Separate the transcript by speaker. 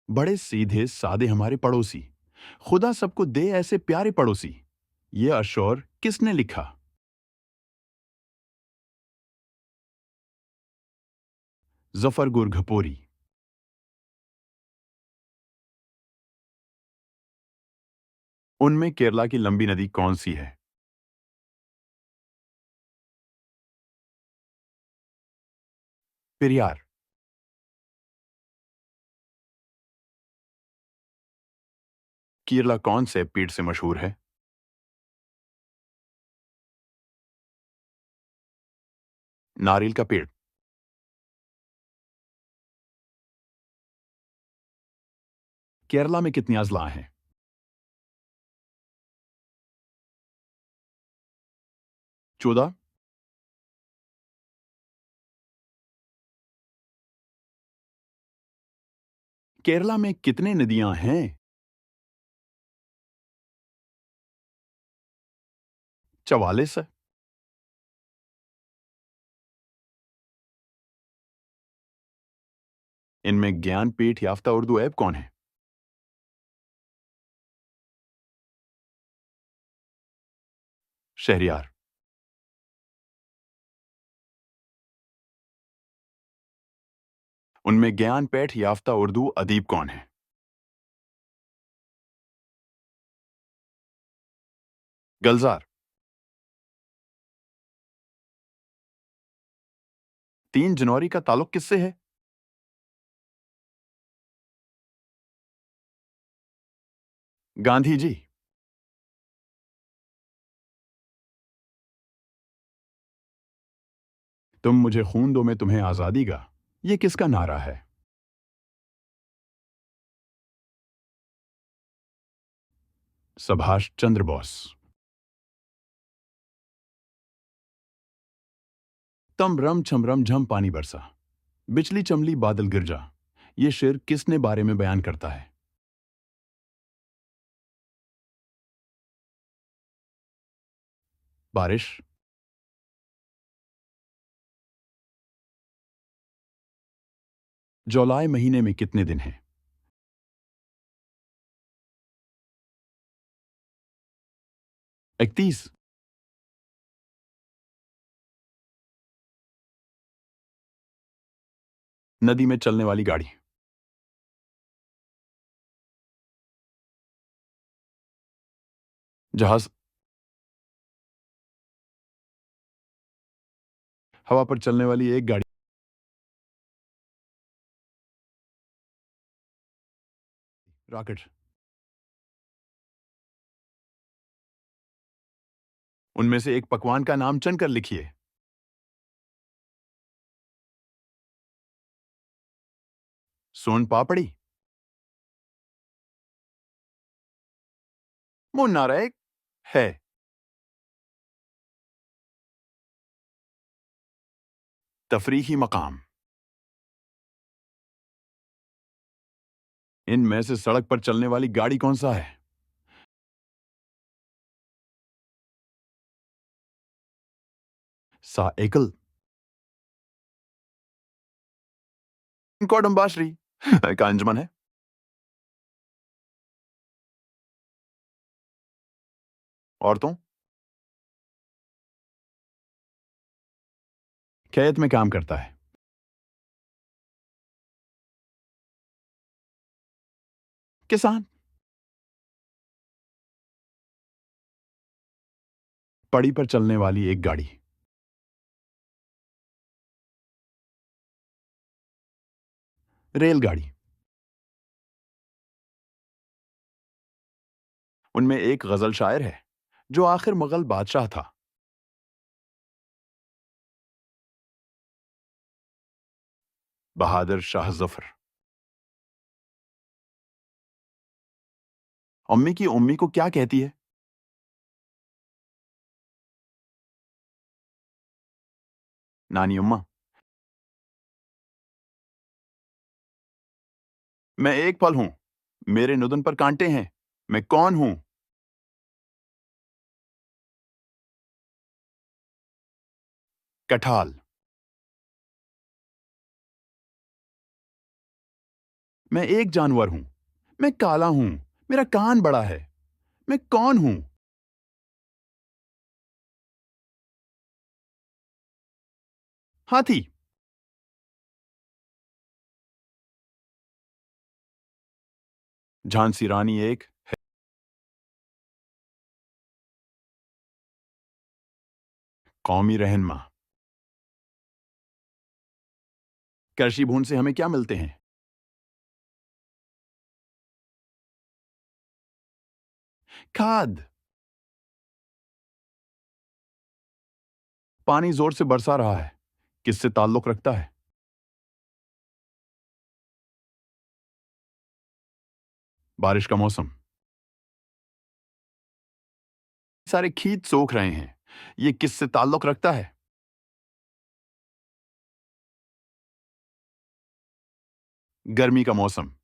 Speaker 1: बड़े सीधे सादे हमारे पड़ोसी, खुदा सबको दे ऐसे प्यारे पड़ोसी। ये अशौर किसने लिखा? जफर गुरघपोरी। उनमें केरला की लंबी नदी कौन सी है? पेरियार। केरला कौन से पेड़ से मशहूर है? नारियल का पेड़। केरला में कितनी अजला हैं? 14। केरला में कितने नदियां हैं? 44। इनमें ज्ञानपीठ याफ्ता उर्दू ऐप कौन है? शहरियार। उनमें ज्ञानपीठ याफ्ता उर्दू अदीब कौन है? गलजार। 3 जनवरी का ताल्लुक किससे है? गांधी जी। तुम मुझे खून दो मैं तुम्हें आजादी का, ये किसका नारा है? सुभाष चंद्र बोस। तम रम छम रम झम पानी बरसा, बिजली चमली बादल गिर जा, ये शेर किसने बारे में बयान करता है? बारिश। जुलाई महीने में कितने दिन हैं? 31। नदी में चलने वाली गाड़ी। जहाज। हवा पर चलने वाली एक गाड़ी। रॉकेट। उनमें से एक पकवान का नाम चुनकर लिखिए। सोन पापड़ी। मुन्ना एक है। तफरीही मकाम। इनमें से सड़क पर चलने वाली गाड़ी कौन सा है? साइकिल। कोडम्बाश्री का अंजमन है। औरतों। खेत में काम करता है। किसान। पड़ी पर चलने वाली एक गाड़ी। रेलगाड़ी। उनमें एक गजल शायर है जो आखिर मुगल बादशाह था। बहादुर शाह जफर। अम्मी की उम्मी को क्या कहती है? नानी अम्मा। मैं एक फल हूं, मेरे नुदन पर कांटे हैं, मैं कौन हूं? कठाल। मैं एक जानवर हूं। मैं काला हूं। मेरा कान बड़ा है। मैं कौन हूं? हाथी। झांसी रानी एक कौमी रहनुमा। कृषि भून से हमें क्या मिलते हैं? खाद। पानी जोर से बरसा रहा है। किससे ताल्लुक रखता है? बारिश का मौसम। सारे खेत सोख रहे हैं। ये किससे ताल्लुक रखता है? गर्मी का मौसम।